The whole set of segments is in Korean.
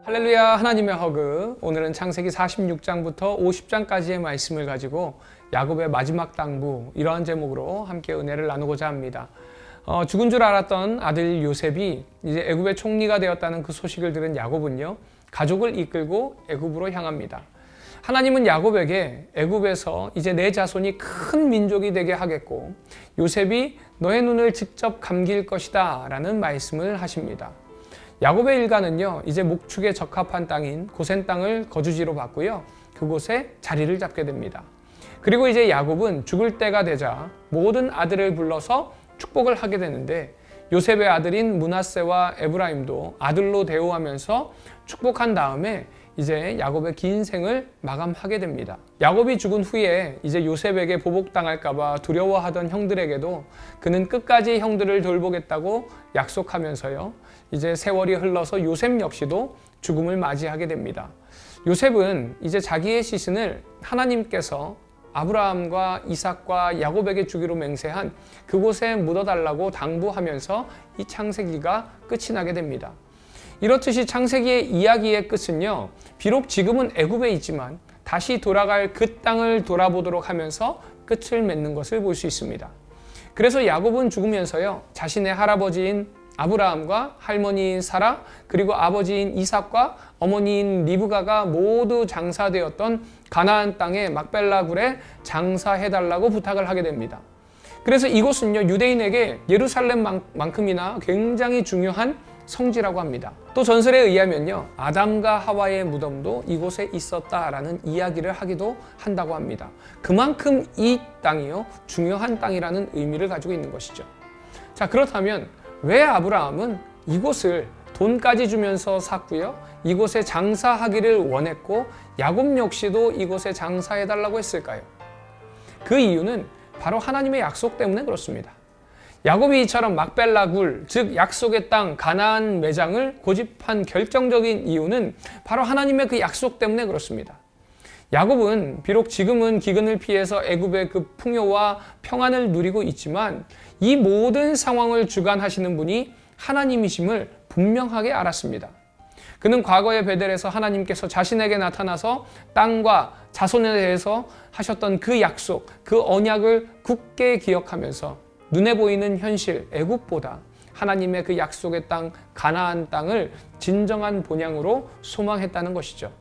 할렐루야, 하나님의 허그. 오늘은 창세기 46장부터 50장까지의 말씀을 가지고 야곱의 마지막 당부, 이러한 제목으로 함께 은혜를 나누고자 합니다. 죽은 줄 알았던 아들 요셉이 이제 애굽의 총리가 되었다는 그 소식을 들은 야곱은요, 가족을 이끌고 애굽으로 향합니다. 하나님은 야곱에게 애굽에서 이제 내 자손이 큰 민족이 되게 하겠고 요셉이 너의 눈을 직접 감길 것이다 라는 말씀을 하십니다. 야곱의 일가는요, 이제 목축에 적합한 땅인 고센 땅을 거주지로 받고요, 그곳에 자리를 잡게 됩니다. 그리고 이제 야곱은 죽을 때가 되자 모든 아들을 불러서 축복을 하게 되는데, 요셉의 아들인 므낫세와 에브라임도 아들로 대우하면서 축복한 다음에 이제 야곱의 긴 생을 마감하게 됩니다. 야곱이 죽은 후에 이제 요셉에게 보복당할까봐 두려워하던 형들에게도 그는 끝까지 형들을 돌보겠다고 약속하면서요, 이제 세월이 흘러서 요셉 역시도 죽음을 맞이하게 됩니다. 요셉은 이제 자기의 시신을 하나님께서 아브라함과 이삭과 야곱에게 주기로 맹세한 그곳에 묻어달라고 당부하면서 이 창세기가 끝이 나게 됩니다. 이렇듯이 창세기의 이야기의 끝은요, 비록 지금은 애굽에 있지만 다시 돌아갈 그 땅을 돌아보도록 하면서 끝을 맺는 것을 볼 수 있습니다. 그래서 야곱은 죽으면서요, 자신의 할아버지인 아브라함과 할머니인 사라, 그리고 아버지인 이삭과 어머니인 리브가가 모두 장사되었던 가나안 땅의 막벨라 굴에 장사해달라고 부탁을 하게 됩니다. 그래서 이곳은요, 유대인에게 예루살렘만큼이나 굉장히 중요한 성지라고 합니다. 또 전설에 의하면요, 아담과 하와의 무덤도 이곳에 있었다라는 이야기를 하기도 한다고 합니다. 그만큼 이 땅이요, 중요한 땅이라는 의미를 가지고 있는 것이죠. 자, 그렇다면 왜 아브라함은 이곳을 돈까지 주면서 샀고요, 이곳에 장사하기를 원했고 야곱 역시도 이곳에 장사해달라고 했을까요? 그 이유는 바로 하나님의 약속 때문에 그렇습니다. 야곱이 이처럼 막벨라 굴, 즉 약속의 땅 가나안 매장을 고집한 결정적인 이유는 바로 하나님의 그 약속 때문에 그렇습니다. 야곱은 비록 지금은 기근을 피해서 애굽의 그 풍요와 평안을 누리고 있지만 이 모든 상황을 주관하시는 분이 하나님이심을 분명하게 알았습니다. 그는 과거의 베델에서 하나님께서 자신에게 나타나서 땅과 자손에 대해서 하셨던 그 약속, 그 언약을 굳게 기억하면서 눈에 보이는 현실 애굽보다 하나님의 그 약속의 땅 가나안 땅을 진정한 본향으로 소망했다는 것이죠.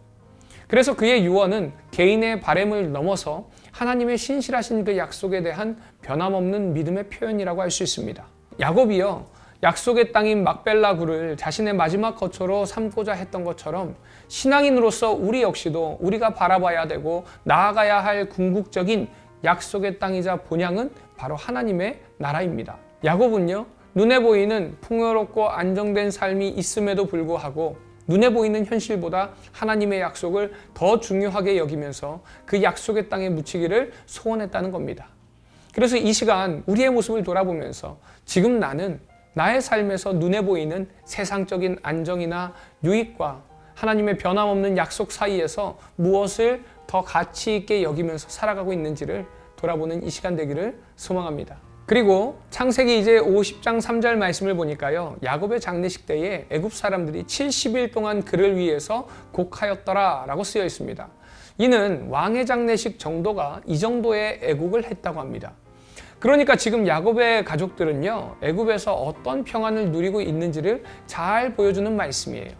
그래서 그의 유언은 개인의 바램을 넘어서 하나님의 신실하신 그 약속에 대한 변함없는 믿음의 표현이라고 할 수 있습니다. 야곱이요, 약속의 땅인 막벨라 굴을 자신의 마지막 거처로 삼고자 했던 것처럼 신앙인으로서 우리 역시도 우리가 바라봐야 되고 나아가야 할 궁극적인 약속의 땅이자 본향은 바로 하나님의 나라입니다. 야곱은요, 눈에 보이는 풍요롭고 안정된 삶이 있음에도 불구하고 눈에 보이는 현실보다 하나님의 약속을 더 중요하게 여기면서 그 약속의 땅에 묻히기를 소원했다는 겁니다. 그래서 이 시간 우리의 모습을 돌아보면서 지금 나는 나의 삶에서 눈에 보이는 세상적인 안정이나 유익과 하나님의 변함없는 약속 사이에서 무엇을 더 가치 있게 여기면서 살아가고 있는지를 돌아보는 이 시간 되기를 소망합니다. 그리고 창세기 이제 50장 3절 말씀을 보니까요, 야곱의 장례식 때에 애굽 사람들이 70일 동안 그를 위해서 곡하였더라 라고 쓰여 있습니다. 이는 왕의 장례식 정도가 이 정도의 애국을 했다고 합니다. 그러니까 지금 야곱의 가족들은요, 애굽에서 어떤 평안을 누리고 있는지를 잘 보여주는 말씀이에요.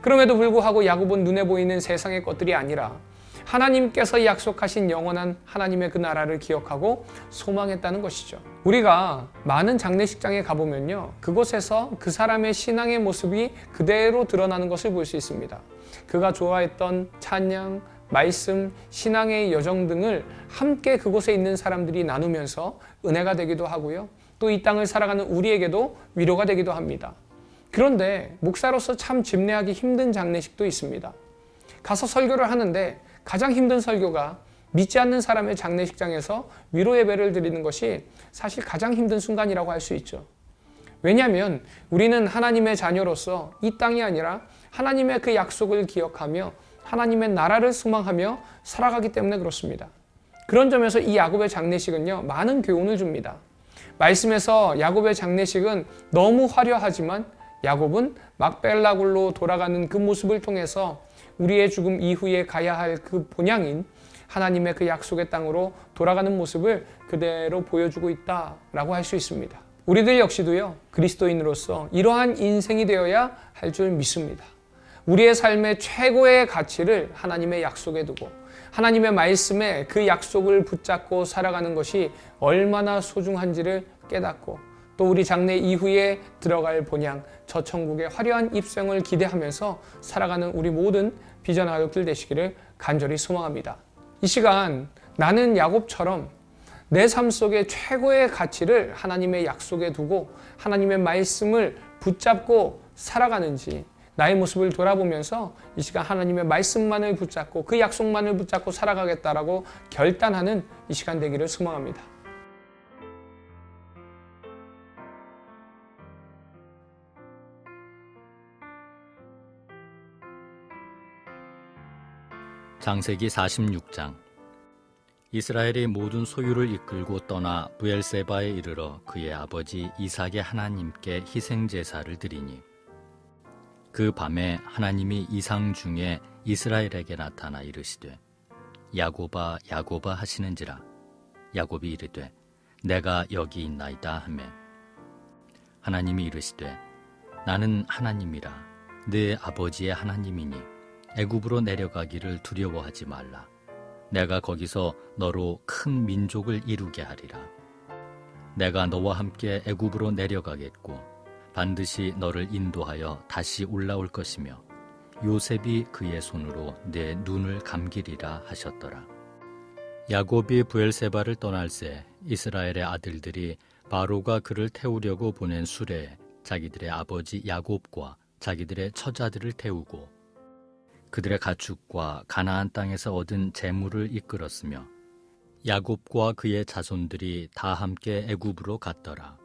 그럼에도 불구하고 야곱은 눈에 보이는 세상의 것들이 아니라 하나님께서 약속하신 영원한 하나님의 그 나라를 기억하고 소망했다는 것이죠. 우리가 많은 장례식장에 가보면요, 그곳에서 그 사람의 신앙의 모습이 그대로 드러나는 것을 볼 수 있습니다. 그가 좋아했던 찬양, 말씀, 신앙의 여정 등을 함께 그곳에 있는 사람들이 나누면서 은혜가 되기도 하고요, 또 이 땅을 살아가는 우리에게도 위로가 되기도 합니다. 그런데 목사로서 참 집례하기 힘든 장례식도 있습니다. 가서 설교를 하는데 가장 힘든 설교가 믿지 않는 사람의 장례식장에서 위로 예배를 드리는 것이 사실 가장 힘든 순간이라고 할 수 있죠. 왜냐하면 우리는 하나님의 자녀로서 이 땅이 아니라 하나님의 그 약속을 기억하며 하나님의 나라를 소망하며 살아가기 때문에 그렇습니다. 그런 점에서 이 야곱의 장례식은요, 많은 교훈을 줍니다. 말씀에서 야곱의 장례식은 너무 화려하지만 야곱은 막벨라굴로 돌아가는 그 모습을 통해서 우리의 죽음 이후에 가야 할 그 본향인 하나님의 그 약속의 땅으로 돌아가는 모습을 그대로 보여주고 있다라고 할 수 있습니다. 우리들 역시도요, 그리스도인으로서 이러한 인생이 되어야 할 줄 믿습니다. 우리의 삶의 최고의 가치를 하나님의 약속에 두고 하나님의 말씀에 그 약속을 붙잡고 살아가는 것이 얼마나 소중한지를 깨닫고 또 우리 장래 이후에 들어갈 본향 저 천국의 화려한 입성을 기대하면서 살아가는 우리 모든 비전 가족들 되시기를 간절히 소망합니다. 이 시간 나는 야곱처럼 내 삶 속의 최고의 가치를 하나님의 약속에 두고 하나님의 말씀을 붙잡고 살아가는지 나의 모습을 돌아보면서 이 시간 하나님의 말씀만을 붙잡고 그 약속만을 붙잡고 살아가겠다라고 결단하는 이 시간 되기를 소망합니다. 창세기 46장. 이스라엘이 모든 소유를 이끌고 떠나 브엘세바에 이르러 그의 아버지 이삭의 하나님께 희생제사를 드리니 그 밤에 하나님이 이상 중에 이스라엘에게 나타나 이르시되 야곱아 야곱아 하시는지라. 야곱이 이르되 내가 여기 있나이다 하매 하나님이 이르시되 나는 하나님이라 네 아버지의 하나님이니 애굽으로 내려가기를 두려워하지 말라. 내가 거기서 너로 큰 민족을 이루게 하리라. 내가 너와 함께 애굽으로 내려가겠고 반드시 너를 인도하여 다시 올라올 것이며 요셉이 그의 손으로 내 눈을 감기리라 하셨더라. 야곱이 브엘세바를 떠날새 이스라엘의 아들들이 바로가 그를 태우려고 보낸 수레에 자기들의 아버지 야곱과 자기들의 처자들을 태우고 그들의 가축과 가나안 땅에서 얻은 재물을 이끌었으며 야곱과 그의 자손들이 다 함께 애굽으로 갔더라.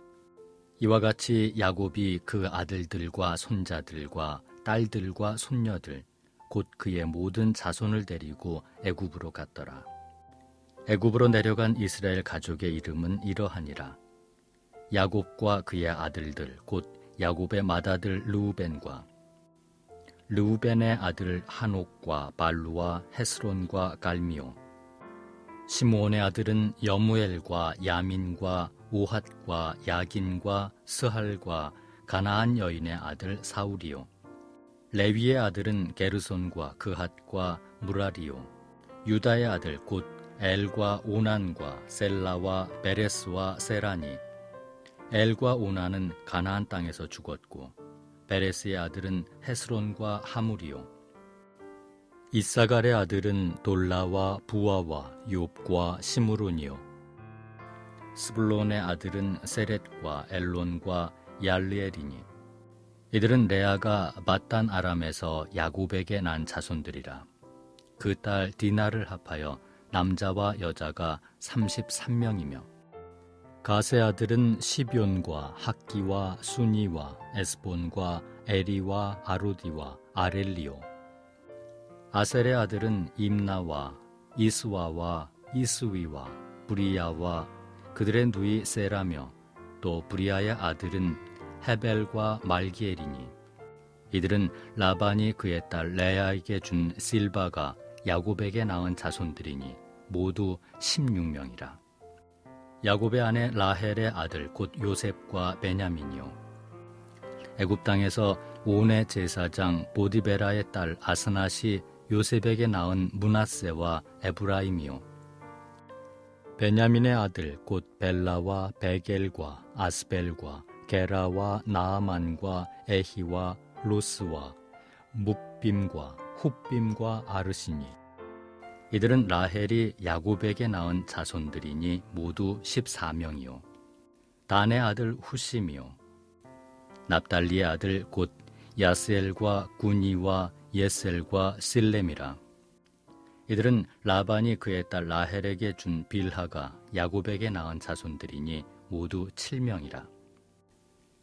이와 같이 야곱이 그 아들들과 손자들과 딸들과 손녀들 곧 그의 모든 자손을 데리고 애굽으로 갔더라. 애굽으로 내려간 이스라엘 가족의 이름은 이러하니라. 야곱과 그의 아들들 곧 야곱의 맏아들 르우벤과 르우벤의 아들 한옥과 발루와 헤스론과 갈미오 시므온의 아들은 여무엘과 야민과 오핫과 야긴과 스할과 가나안 여인의 아들 사울이요 레위의 아들은 게르손과 그핫과 무라리요 유다의 아들 곧 엘과 오난과 셀라와 베레스와 세라니 엘과 오난은 가나안 땅에서 죽었고 베레스의 아들은 헤스론과 하물이요 이사갈의 아들은 돌라와 부아와 욥과 시므론이요 스불론의 아들은 세렛과 엘론과 얄리엘이니 이들은 레아가 밧단 아람에서 야곱에게 난 자손들이라. 그 딸 디나를 합하여 남자와 여자가 33명이며 가세 아들은 시뵈과 학기와 수니와 에스본과 에리와 아로디와 아렐리오 아셀의 아들은 임나와 이스와와 이스위와 브리야와 그들의 누이 세라며 또 브리야의 아들은 헤벨과 말기엘이니 이들은 라반이 그의 딸 레아에게 준 실바가 야곱에게 낳은 자손들이니 모두 16명이라. 야곱의 아내 라헬의 아들 곧 요셉과 베냐민이요 애굽 땅에서 온의 제사장 보디베라의 딸 아스낫이 요셉에게 낳은 므낫세와 에브라임이요 베냐민의 아들 곧 벨라와 베겔과 아스벨과 게라와 나아만과 에히와 로스와 묵빔과 훗빔과 아르시니 이들은 라헬이 야곱에게 낳은 자손들이니 모두 14명이요 단의 아들 후심이요 납달리의 아들 곧 야스엘과 구니와 예셀과 실렘이라. 이들은 라반이 그의 딸 라헬에게 준 빌하가 야곱에게 낳은 자손들이니 모두 7명이라.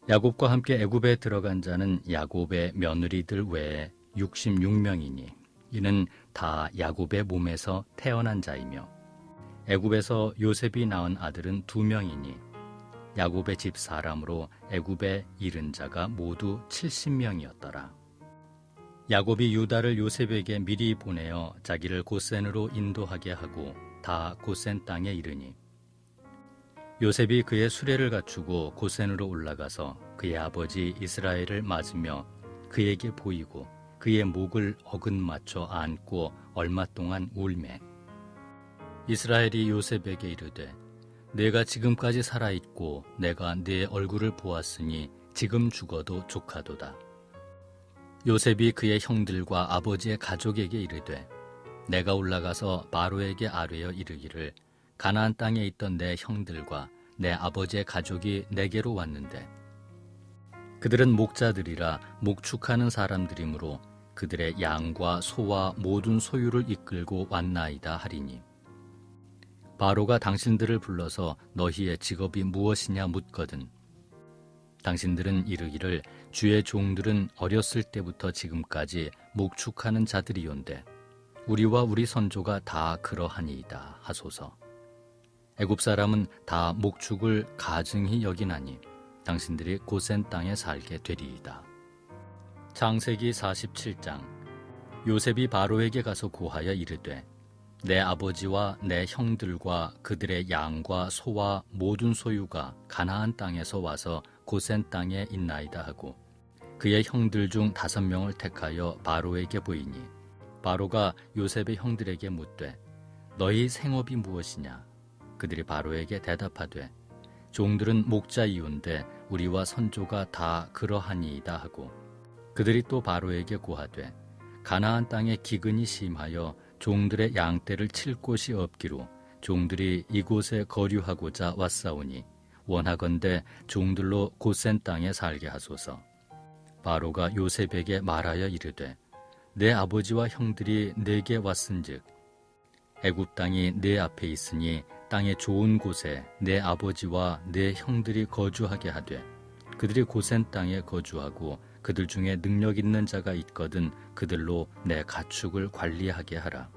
야곱과 함께 애굽에 들어간 자는 야곱의 며느리들 외에 66명이니 이는 다 야곱의 몸에서 태어난 자이며 애굽에서 요셉이 낳은 아들은 2명이니 야곱의 집 사람으로 애굽에 이른 자가 모두 70명이었더라. 야곱이 유다를 요셉에게 미리 보내어 자기를 고센으로 인도하게 하고 다 고센 땅에 이르니 요셉이 그의 수레를 갖추고 고센으로 올라가서 그의 아버지 이스라엘을 맞으며 그에게 보이고 그의 목을 어긋맞춰 안고 얼마 동안 울매 이스라엘이 요셉에게 이르되 내가 지금까지 살아있고 내가 네 얼굴을 보았으니 지금 죽어도 족하도다. 요셉이 그의 형들과 아버지의 가족에게 이르되 내가 올라가서 바로에게 아뢰어 이르기를 가나안 땅에 있던 내 형들과 내 아버지의 가족이 내게로 왔는데 그들은 목자들이라 목축하는 사람들이므로 그들의 양과 소와 모든 소유를 이끌고 왔나이다 하리니 바로가 당신들을 불러서 너희의 직업이 무엇이냐 묻거든 당신들은 이르기를 주의 종들은 어렸을 때부터 지금까지 목축하는 자들이온데 우리와 우리 선조가 다 그러하니이다 하소서. 애굽 사람은 다 목축을 가증히 여기나니 당신들이 고센 땅에 살게 되리이다. 창세기 47장. 요셉이 바로에게 가서 고하여 이르되 내 아버지와 내 형들과 그들의 양과 소와 모든 소유가 가나안 땅에서 와서 고센 땅에 있나이다 하고 그의 형들 중 5명을 택하여 바로에게 보이니 바로가 요셉의 형들에게 묻되 너희 생업이 무엇이냐 그들이 바로에게 대답하되 종들은 목자이온데 우리와 선조가 다 그러하니이다 하고 그들이 또 바로에게 고하되 가나안 땅에 기근이 심하여 종들의 양떼를 칠 곳이 없기로 종들이 이곳에 거류하고자 왔사오니 원하건대 종들로 고센 땅에 살게 하소서. 바로가 요셉에게 말하여 이르되 내 아버지와 형들이 내게 왔은즉 애굽 땅이 내 앞에 있으니 땅의 좋은 곳에 내 아버지와 내 형들이 거주하게 하되 그들이 고센 땅에 거주하고 그들 중에 능력 있는 자가 있거든 그들로 내 가축을 관리하게 하라.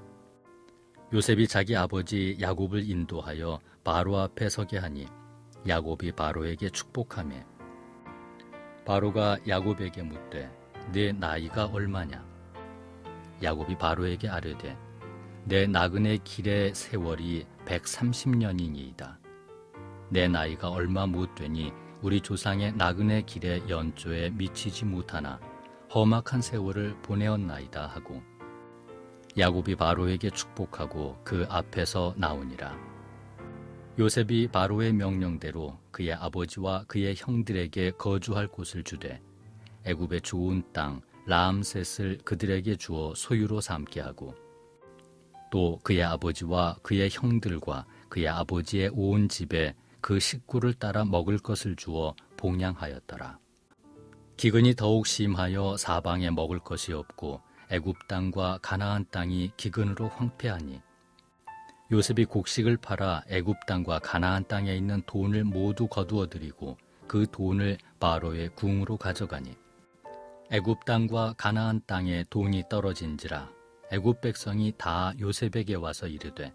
요셉이 자기 아버지 야곱을 인도하여 바로 앞에 서게 하니 야곱이 바로에게 축복하며 바로가 야곱에게 묻되 네 나이가 얼마냐? 야곱이 바로에게 아뢰되 내 나그네 길의 세월이 130년이니이다. 내 나이가 얼마 못 되니 우리 조상의 나그네 길의 연조에 미치지 못하나 험악한 세월을 보내었나이다 하고 야곱이 바로에게 축복하고 그 앞에서 나오니라. 요셉이 바로의 명령대로 그의 아버지와 그의 형들에게 거주할 곳을 주되 애굽의 좋은 땅 라암셋을 그들에게 주어 소유로 삼게 하고 또 그의 아버지와 그의 형들과 그의 아버지의 온 집에 그 식구를 따라 먹을 것을 주어 봉양하였더라. 기근이 더욱 심하여 사방에 먹을 것이 없고 애굽 땅과 가나안 땅이 기근으로 황폐하니 요셉이 곡식을 팔아 애굽 땅과 가나안 땅에 있는 돈을 모두 거두어 들이고 그 돈을 바로의 궁으로 가져가니 애굽 땅과 가나안 땅에 돈이 떨어진지라 애굽 백성이 다 요셉에게 와서 이르되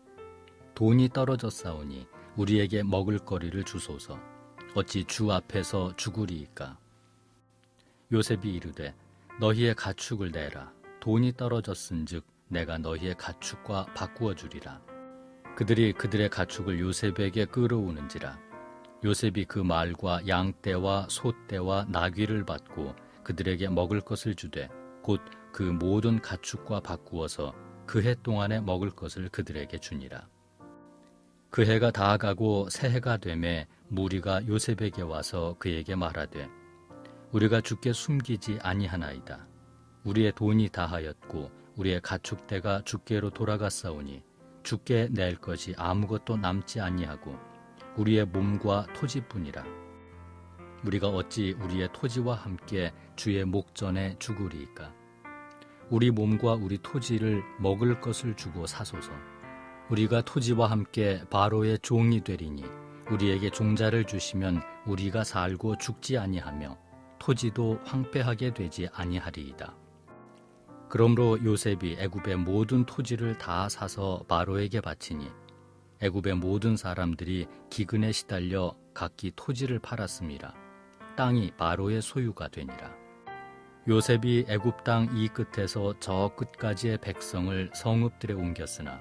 돈이 떨어졌사오니 우리에게 먹을 거리를 주소서. 어찌 주 앞에서 죽으리이까? 요셉이 이르되 너희의 가축을 내라. 돈이 떨어졌은즉 내가 너희의 가축과 바꾸어 주리라. 그들이 그들의 가축을 요셉에게 끌어오는지라. 요셉이 그 말과 양떼와 소떼와 나귀를 받고 그들에게 먹을 것을 주되 곧 그 모든 가축과 바꾸어서 그 해 동안에 먹을 것을 그들에게 주니라. 그 해가 다가고 새 해가 되매 무리가 요셉에게 와서 그에게 말하되 우리가 주께 숨기지 아니하나이다. 우리의 돈이 다하였고 우리의 가축대가 주께로 돌아갔사오니 주께 낼 것이 아무것도 남지 아니하고 우리의 몸과 토지뿐이라. 우리가 어찌 우리의 토지와 함께 주의 목전에 죽으리이까? 우리 몸과 우리 토지를 먹을 것을 주고 사소서. 우리가 토지와 함께 바로의 종이 되리니 우리에게 종자를 주시면 우리가 살고 죽지 아니하며 토지도 황폐하게 되지 아니하리이다. 그러므로 요셉이 애굽의 모든 토지를 다 사서 바로에게 바치니 애굽의 모든 사람들이 기근에 시달려 각기 토지를 팔았음이라. 땅이 바로의 소유가 되니라. 요셉이 애굽 땅 이 끝에서 저 끝까지의 백성을 성읍들에 옮겼으나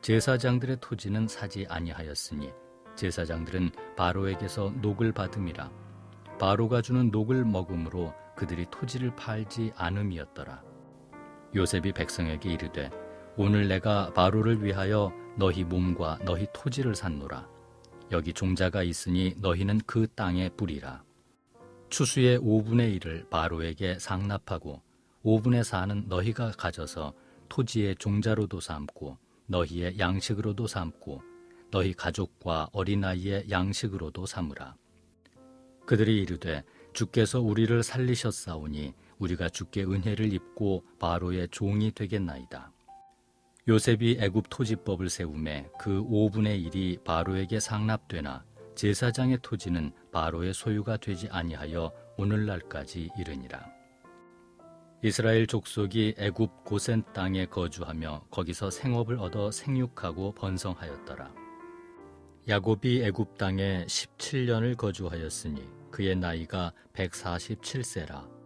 제사장들의 토지는 사지 아니하였으니 제사장들은 바로에게서 녹을 받음이라. 바로가 주는 녹을 먹음으로 그들이 토지를 팔지 않음이었더라. 요셉이 백성에게 이르되 오늘 내가 바로를 위하여 너희 몸과 너희 토지를 샀노라. 여기 종자가 있으니 너희는 그 땅에 뿌리라. 추수의 5분의 1을 바로에게 상납하고 5분의 4는 너희가 가져서 토지의 종자로도 삼고 너희의 양식으로도 삼고 너희 가족과 어린아이의 양식으로도 삼으라. 그들이 이르되 주께서 우리를 살리셨사오니 우리가 주께 은혜를 입고 바로의 종이 되겠나이다. 요셉이 애굽 토지법을 세우매 그 5분의 1이 바로에게 상납되나 제사장의 토지는 바로의 소유가 되지 아니하여 오늘날까지 이르니라. 이스라엘 족속이 애굽 고센 땅에 거주하며 거기서 생업을 얻어 생육하고 번성하였더라. 야곱이 애굽 땅에 17년을 거주하였으니 그의 나이가 147세라.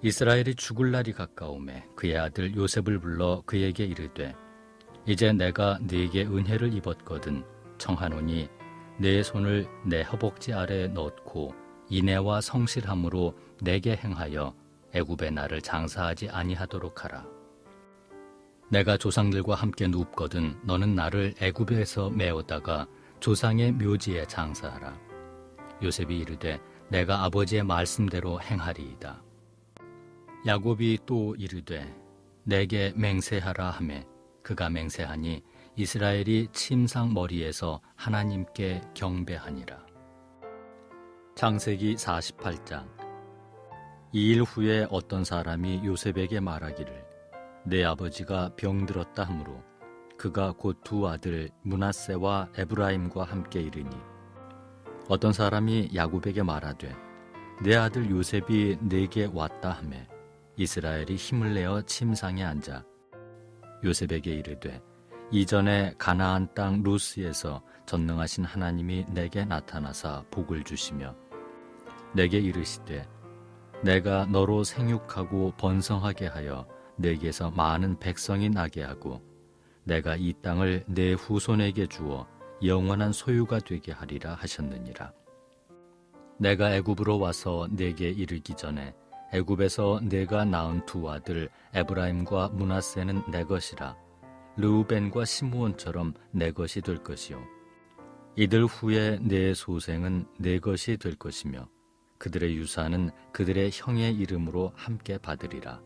이스라엘이 죽을 날이 가까우매 그의 아들 요셉을 불러 그에게 이르되 이제 내가 네게 은혜를 입었거든 청하노니 내 손을 내 허벅지 아래에 넣고 인애와 성실함으로 내게 행하여 애굽의 나를 장사하지 아니하도록 하라. 내가 조상들과 함께 눕거든 너는 나를 애굽에서 메어다가 조상의 묘지에 장사하라. 요셉이 이르되 내가 아버지의 말씀대로 행하리이다. 야곱이 또 이르되 내게 맹세하라 하매 그가 맹세하니 이스라엘이 침상 머리에서 하나님께 경배하니라. 창세기 48장. 이 일 후에 어떤 사람이 요셉에게 말하기를 내 아버지가 병들었다 하므로 그가 곧 두 아들 므낫세와 에브라임과 함께 이르니 어떤 사람이 야곱에게 말하되 내 아들 요셉이 내게 왔다 하매 이스라엘이 힘을 내어 침상에 앉아 요셉에게 이르되 이전에 가나안 땅 루스에서 전능하신 하나님이 내게 나타나사 복을 주시며 내게 이르시되 내가 너로 생육하고 번성하게 하여 내게서 많은 백성이 나게 하고 내가 이 땅을 내 후손에게 주어 영원한 소유가 되게 하리라 하셨느니라. 내가 애굽으로 와서 내게 이르기 전에 애굽에서 내가 낳은 두 아들 에브라임과 므낫세는 내 것이라. 르우벤과 시므온처럼 내 것이 될 것이요 이들 후에 내 소생은 내 것이 될 것이며 그들의 유산은 그들의 형의 이름으로 함께 받으리라.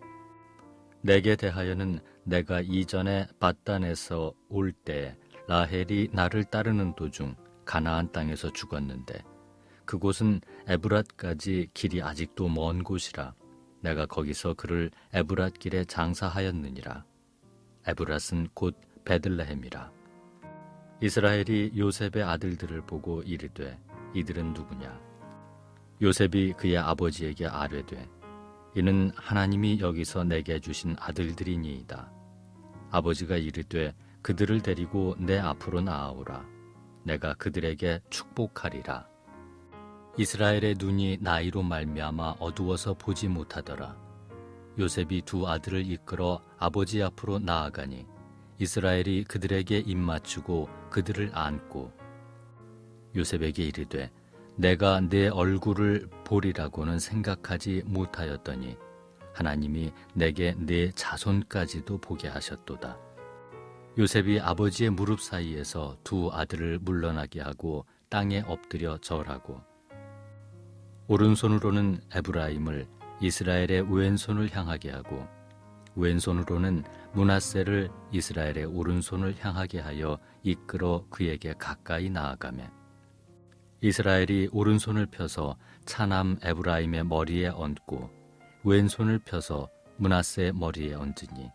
내게 대하여는 내가 이전에 밧단에서 올 때 라헬이 나를 따르는 도중 가나안 땅에서 죽었는데 그곳은 에브랏까지 길이 아직도 먼 곳이라. 내가 거기서 그를 에브랏 길에 장사하였느니라. 에브랏은 곧 베들레헴이라. 이스라엘이 요셉의 아들들을 보고 이르되 이들은 누구냐? 요셉이 그의 아버지에게 아뢰되 이는 하나님이 여기서 내게 주신 아들들이니이다. 아버지가 이르되 그들을 데리고 내 앞으로 나아오라. 내가 그들에게 축복하리라. 이스라엘의 눈이 나이로 말미암아 어두워서 보지 못하더라. 요셉이 두 아들을 이끌어 아버지 앞으로 나아가니 이스라엘이 그들에게 입맞추고 그들을 안고 요셉에게 이르되 내가 내 얼굴을 보리라고는 생각하지 못하였더니 하나님이 내게 내 자손까지도 보게 하셨도다. 요셉이 아버지의 무릎 사이에서 두 아들을 물러나게 하고 땅에 엎드려 절하고 오른손으로는 에브라임을 이스라엘의 왼손을 향하게 하고 왼손으로는 므낫세를 이스라엘의 오른손을 향하게 하여 이끌어 그에게 가까이 나아가매 이스라엘이 오른손을 펴서 차남 에브라임의 머리에 얹고 왼손을 펴서 므낫세의 머리에 얹으니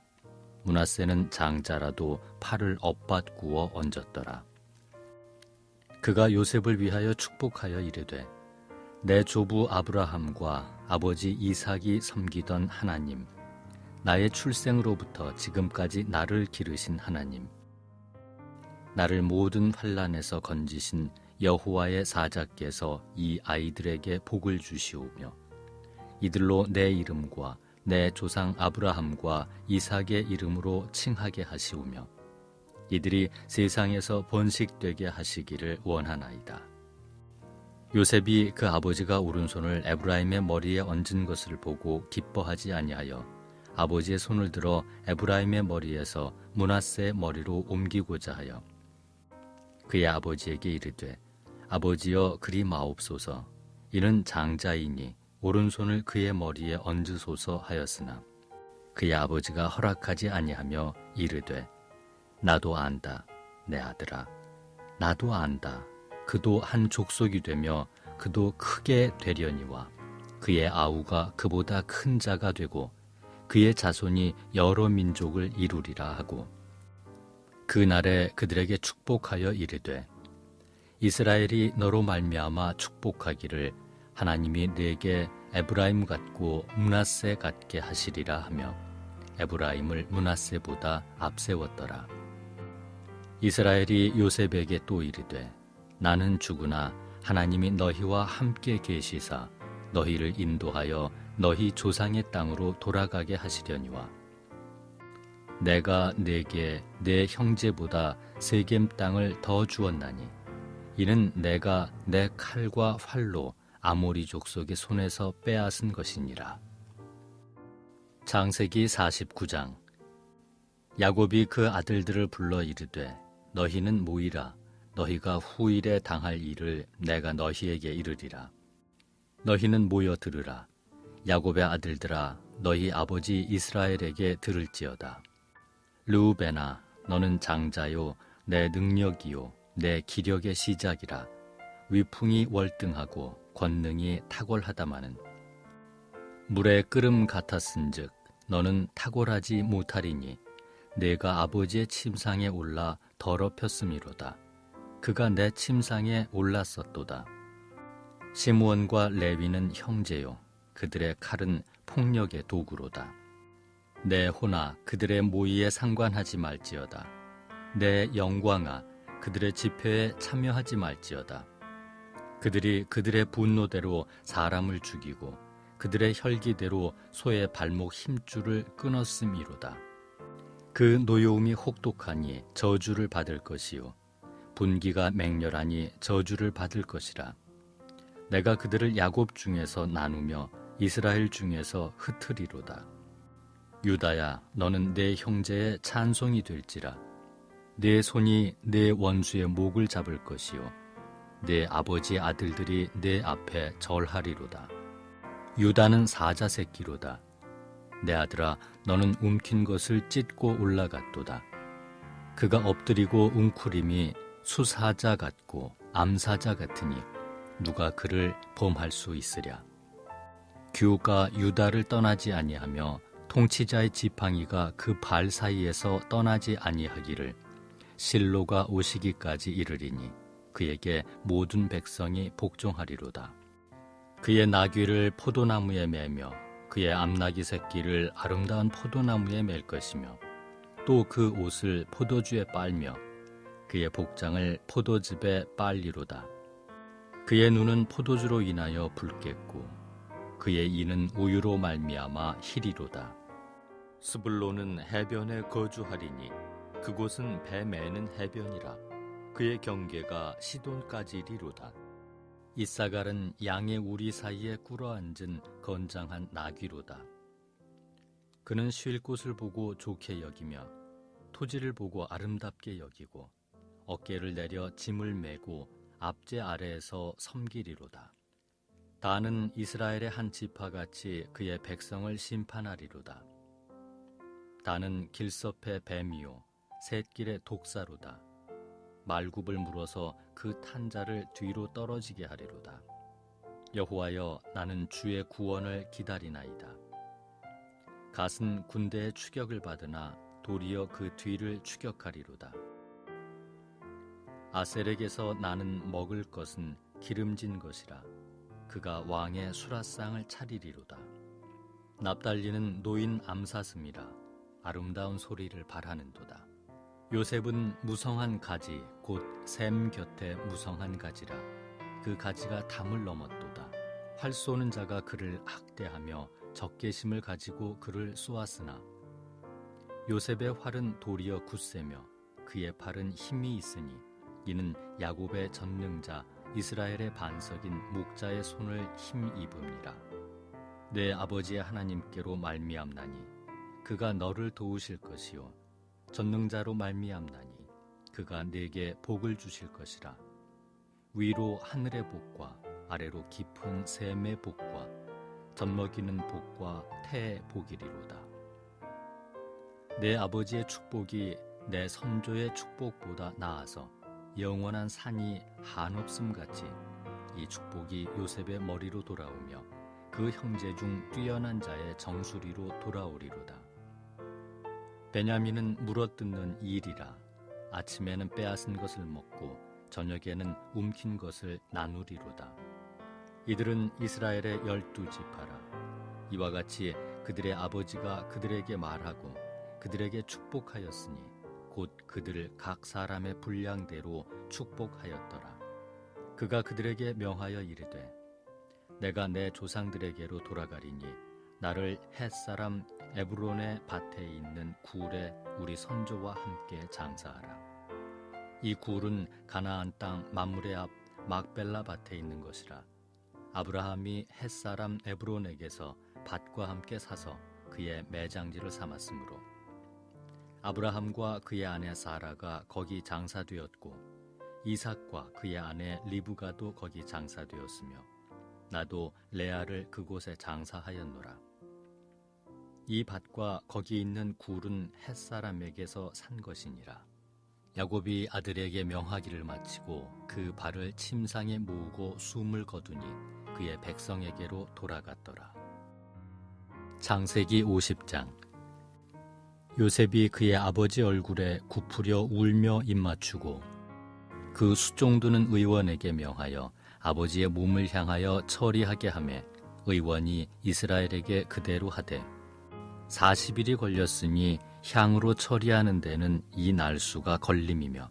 므낫세는 장자라도 팔을 엇받구어 얹었더라. 그가 요셉을 위하여 축복하여 이르되 내 조부 아브라함과 아버지 이삭이 섬기던 하나님, 나의 출생으로부터 지금까지 나를 기르신 하나님, 나를 모든 환난에서 건지신 여호와의 사자께서 이 아이들에게 복을 주시오며 이들로 내 이름과 내 조상 아브라함과 이삭의 이름으로 칭하게 하시오며 이들이 세상에서 번식되게 하시기를 원하나이다. 요셉이 그 아버지가 오른손을 에브라임의 머리에 얹은 것을 보고 기뻐하지 아니하여 아버지의 손을 들어 에브라임의 머리에서 므낫세의 머리로 옮기고자 하여 그의 아버지에게 이르되 아버지여 그리 마옵소서 이는 장자이니 오른손을 그의 머리에 얹으소서 하였으나 그의 아버지가 허락하지 아니하며 이르되 나도 안다 내 아들아 나도 안다 그도 한 족속이 되며 그도 크게 되려니와 그의 아우가 그보다 큰 자가 되고 그의 자손이 여러 민족을 이루리라 하고 그날에 그들에게 축복하여 이르되 이스라엘이 너로 말미암아 축복하기를 하나님이 네게 에브라임 같고 므낫세 같게 하시리라 하며 에브라임을 므낫세보다 앞세웠더라. 이스라엘이 요셉에게 또 이르되 나는 죽으나 하나님이 너희와 함께 계시사 너희를 인도하여 너희 조상의 땅으로 돌아가게 하시려니와 내가 네게 내 형제보다 세겜 땅을 더 주었나니 이는 내가 내 칼과 활로 아모리 족속의 손에서 빼앗은 것이니라. 창세기 49장. 야곱이 그 아들들을 불러 이르되 너희는 모이라 너희가 후일에 당할 일을 내가 너희에게 이르리라. 너희는 모여 들으라. 야곱의 아들들아 너희 아버지 이스라엘에게 들을지어다. 르우벤아 너는 장자요 내 능력이요 내 기력의 시작이라. 위풍이 월등하고 권능이 탁월하다마는 물의 끓음 같았은즉 너는 탁월하지 못하리니 내가 아버지의 침상에 올라 더럽혔음이로다. 그가 내 침상에 올랐었도다. 시므온과 레위는 형제요 그들의 칼은 폭력의 도구로다. 내 호나 그들의 모의에 상관하지 말지어다. 내 영광아 그들의 집회에 참여하지 말지어다. 그들이 그들의 분노대로 사람을 죽이고 그들의 혈기대로 소의 발목 힘줄을 끊었음이로다. 그 노여움이 혹독하니 저주를 받을 것이요 분기가 맹렬하니 저주를 받을 것이라. 내가 그들을 야곱 중에서 나누며 이스라엘 중에서 흩으리로다. 유다야 너는 내 형제의 찬송이 될지라. 내 손이 내 원수의 목을 잡을 것이요 내 아버지 아들들이 내 앞에 절하리로다. 유다는 사자 새끼로다. 내 아들아 너는 움킨 것을 찢고 올라갔도다. 그가 엎드리고 웅크림이 수사자 같고 암사자 같으니 누가 그를 범할 수 있으랴. 규가 유다를 떠나지 아니하며 통치자의 지팡이가 그 발 사이에서 떠나지 아니하기를 실로가 오시기까지 이르리니 그에게 모든 백성이 복종하리로다. 그의 나귀를 포도나무에 매며 그의 암나귀 새끼를 아름다운 포도나무에 맬 것이며 또 그 옷을 포도주에 빨며 그의 복장을 포도즙에 빨리로다. 그의 눈은 포도주로 인하여 붉겠고 그의 이는 우유로 말미암아 희리로다. 스불론은 해변에 거주하리니 그곳은 배 매는 해변이라. 그의 경계가 시돈까지리로다. 이사갈은 양의 우리 사이에 꿇어앉은 건장한 나귀로다. 그는 쉴 곳을 보고 좋게 여기며 토지를 보고 아름답게 여기고 어깨를 내려 짐을 메고 앞제 아래에서 섬기리로다. 다는 이스라엘의 한 지파같이 그의 백성을 심판하리로다. 다는 길섭의 뱀이요 샛길의 독사로다. 말굽을 물어서 그 탄자를 뒤로 떨어지게 하리로다. 여호와여 나는 주의 구원을 기다리나이다. 갓은 군대의 추격을 받으나 도리어 그 뒤를 추격하리로다. 아셀에게서 나는 먹을 것은 기름진 것이라. 그가 왕의 수라상을 차리리로다. 납달리는 노인 암사슴이라. 아름다운 소리를 발하는도다. 요셉은 무성한 가지 곧 샘 곁에 무성한 가지라. 그 가지가 담을 넘었도다. 활 쏘는 자가 그를 학대하며 적개심을 가지고 그를 쏘았으나 요셉의 활은 도리어 굳세며 그의 팔은 힘이 있으니 이는 야곱의 전능자 이스라엘의 반석인 목자의 손을 힘입음이라. 내 아버지의 하나님께로 말미암나니 그가 너를 도우실 것이요 전능자로 말미암나니 그가 내게 복을 주실 것이라. 위로 하늘의 복과 아래로 깊은 샘의 복과 젖먹이는 복과 태의 복이리로다. 내 아버지의 축복이 내 선조의 축복보다 나아서 영원한 산이 한없음같이 이 축복이 요셉의 머리로 돌아오며 그 형제 중 뛰어난 자의 정수리로 돌아오리로다. 베냐민은 물어뜯는 일이라. 아침에는 빼앗은 것을 먹고 저녁에는 움킨 것을 나누리로다. 이들은 이스라엘의 12지파라. 이와 같이 그들의 아버지가 그들에게 말하고 그들에게 축복하였으니 곧 그들을 각 사람의 분량대로 축복하였더라. 그가 그들에게 명하여 이르되 내가 내 조상들에게로 돌아가리니 나를 햇사람 에브론의 밭에 있는 굴에 우리 선조와 함께 장사하라. 이 굴은 가나안 땅 mamre 앞 막벨라 밭에 있는 것이라. 아브라함이 햇사람 에브론에게서 밭과 함께 사서 그의 매장지를 삼았으므로 아브라함과 그의 아내 사라가 거기 장사되었고 이삭과 그의 아내 리브가도 거기 장사되었으며 나도 레아를 그곳에 장사하였노라. 이 밭과 거기 있는 굴은 햇사람에게서 산 것이니라. 야곱이 아들에게 명하기를 마치고 그 발을 침상에 모으고 숨을 거두니 그의 백성에게로 돌아갔더라. 창세기 50장. 요셉이 그의 아버지 얼굴에 굽으려 울며 입맞추고 그 수종두는 의원에게 명하여 아버지의 몸을 향하여 처리하게 하매 의원이 이스라엘에게 그대로 하되 40일이 걸렸으니 향으로 처리하는 데는 이 날수가 걸림이며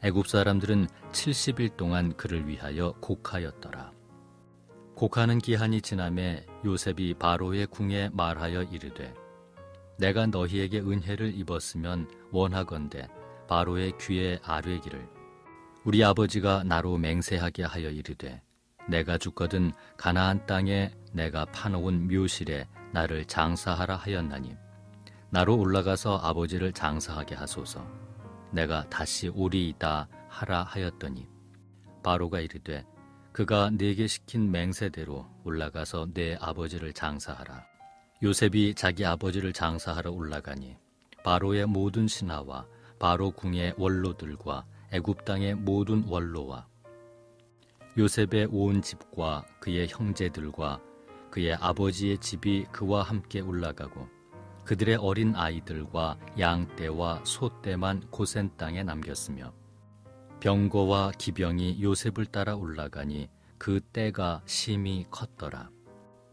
애굽 사람들은 70일 동안 그를 위하여 곡하였더라. 곡하는 기한이 지남에 요셉이 바로의 궁에 말하여 이르되 내가 너희에게 은혜를 입었으면 원하건대 바로의 귀에 아뢰기를 우리 아버지가 나로 맹세하게 하여 이르되 내가 죽거든 가나안 땅에 내가 파놓은 묘실에 나를 장사하라 하였나니 나로 올라가서 아버지를 장사하게 하소서. 내가 다시 오리이다 하라 하였더니 바로가 이르되 그가 네게 시킨 맹세대로 올라가서 내 아버지를 장사하라. 요셉이 자기 아버지를 장사하러 올라가니 바로의 모든 신하와 바로 궁의 원로들과 애굽 땅의 모든 원로와 요셉의 온 집과 그의 형제들과 그의 아버지의 집이 그와 함께 올라가고 그들의 어린 아이들과 양떼와 소떼만 고센 땅에 남겼으며 병거와 기병이 요셉을 따라 올라가니 그 떼가 심히 컸더라.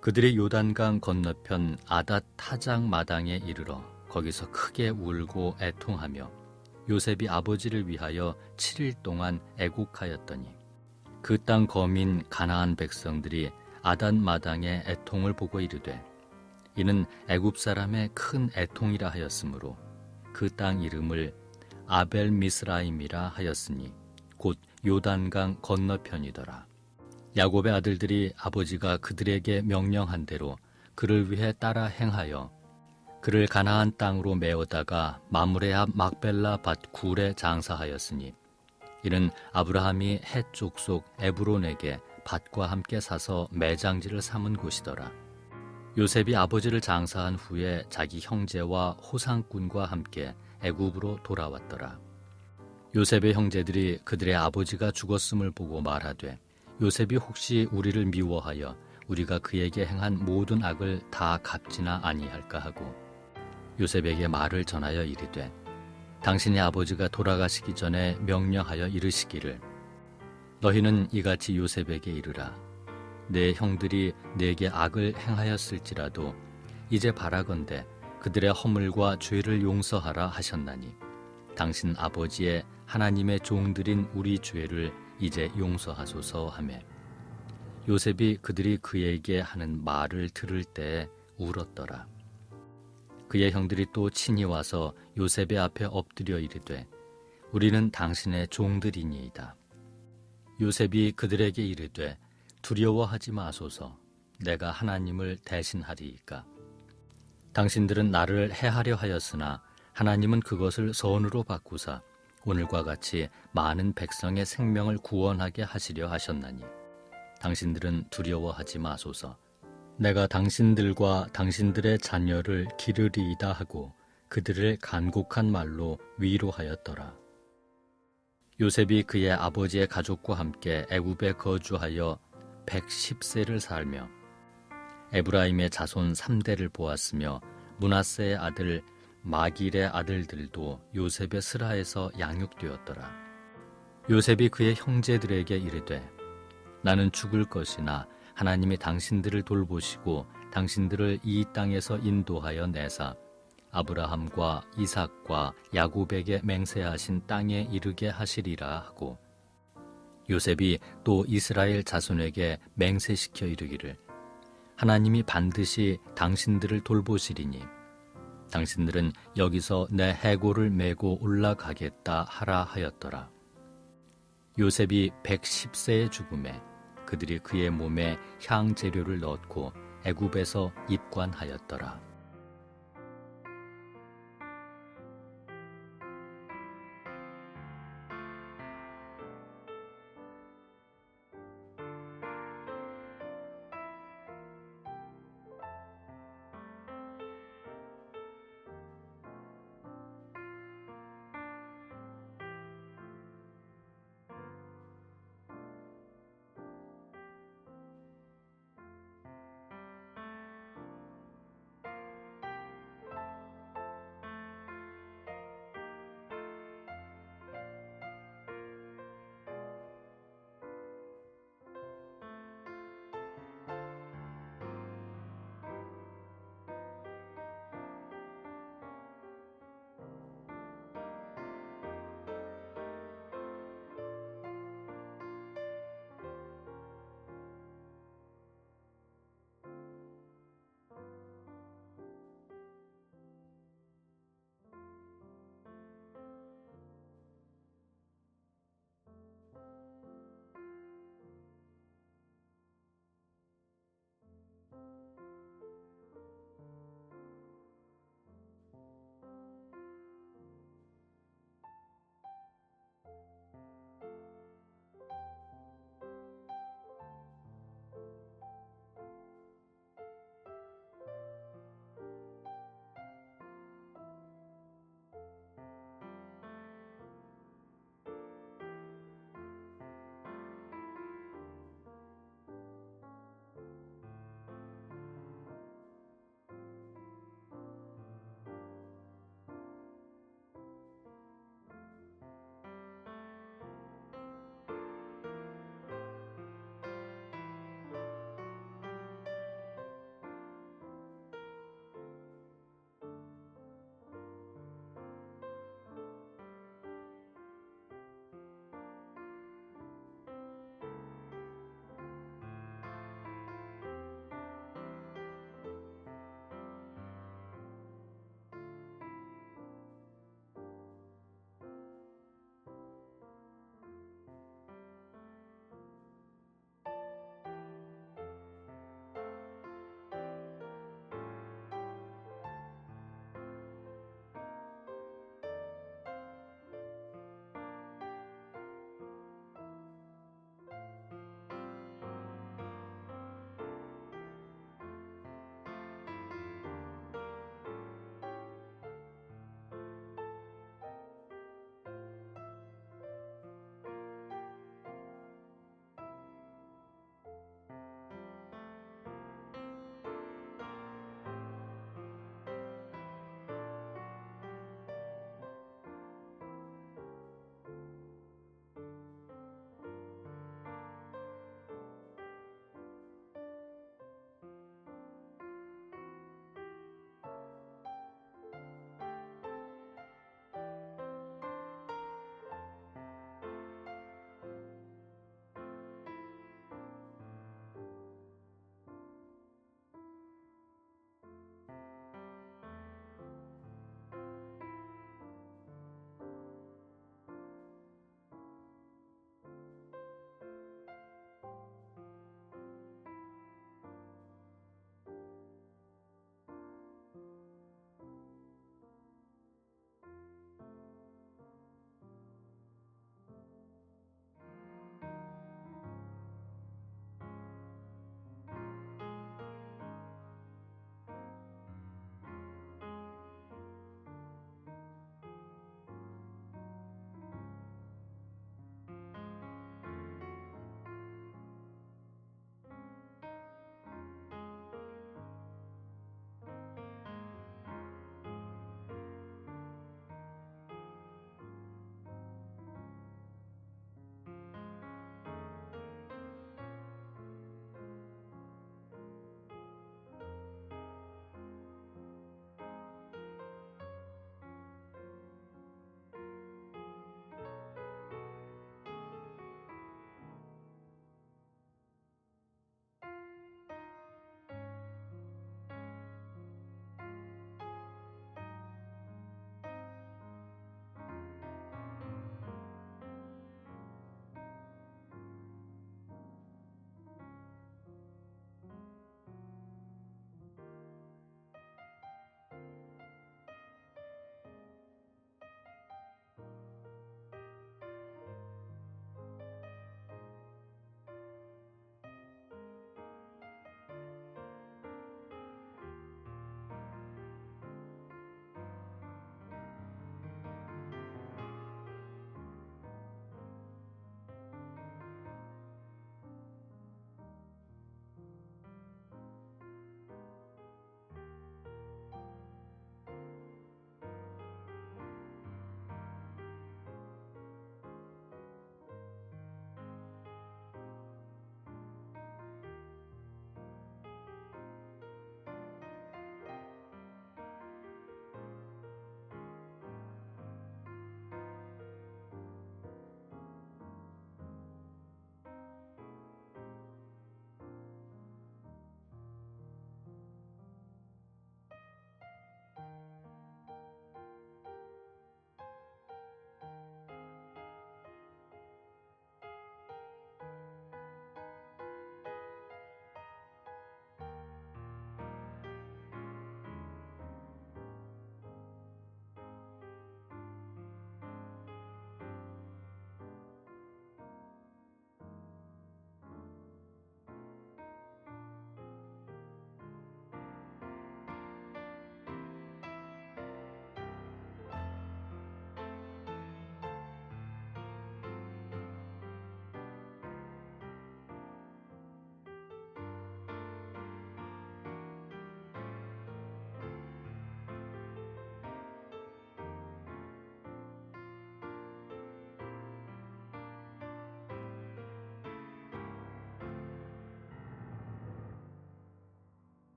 그들이 요단강 건너편 아닷 타장 마당에 이르러 거기서 크게 울고 애통하며 요셉이 아버지를 위하여 7일 동안 애곡하였더니 그 땅 거민 가나안 백성들이 아닷 마당의 애통을 보고 이르되 이는 애굽 사람의 큰 애통이라 하였으므로 그 땅 이름을 아벨 미스라임이라 하였으니 곧 요단강 건너편이더라. 야곱의 아들들이 아버지가 그들에게 명령한 대로 그를 위해 따라 행하여 그를 가나안 땅으로 메어다가 마므레 앞 막벨라 밭 굴에 장사하였으니 이는 아브라함이 헷 족속 에브론에게 밭과 함께 사서 매장지를 삼은 곳이더라. 요셉이 아버지를 장사한 후에 자기 형제와 호상꾼과 함께 애굽으로 돌아왔더라. 요셉의 형제들이 그들의 아버지가 죽었음을 보고 말하되 요셉이 혹시 우리를 미워하여 우리가 그에게 행한 모든 악을 다 갚지나 아니할까 하고 요셉에게 말을 전하여 이르되 당신의 아버지가 돌아가시기 전에 명령하여 이르시기를 너희는 이같이 요셉에게 이르라. 내 형들이 내게 악을 행하였을지라도 이제 바라건대 그들의 허물과 죄를 용서하라 하셨나니 당신 아버지의 하나님의 종들인 우리 죄를 이제 용서하소서 하며 요셉이 그들이 그에게 하는 말을 들을 때 울었더라. 그의 형들이 또 친히 와서 요셉의 앞에 엎드려 이르되 우리는 당신의 종들이니이다. 요셉이 그들에게 이르되 두려워하지 마소서. 내가 하나님을 대신하리이까. 당신들은 나를 해하려 하였으나 하나님은 그것을 선으로 바꾸사 오늘과 같이 많은 백성의 생명을 구원하게 하시려 하셨나니 당신들은 두려워하지 마소서. 내가 당신들과 당신들의 자녀를 기르리이다 하고 그들을 간곡한 말로 위로하였더라. 요셉이 그의 아버지의 가족과 함께 애굽에 거주하여 110세를 살며 에브라임의 자손 3대를 보았으며 므낫세의 아들 마길의 아들들도 요셉의 스라에서 양육되었더라. 요셉이 그의 형제들에게 이르되 나는 죽을 것이나 하나님이 당신들을 돌보시고 당신들을 이 땅에서 인도하여 내사 아브라함과 이삭과 야곱에게 맹세하신 땅에 이르게 하시리라 하고 요셉이 또 이스라엘 자손에게 맹세시켜 이르기를 하나님이 반드시 당신들을 돌보시리니 당신들은 여기서 내 해골을 메고 올라가겠다 하라 하였더라. 요셉이 110세의 죽음에 그들이 그의 몸에 향 재료를 넣고 애굽에서 입관하였더라.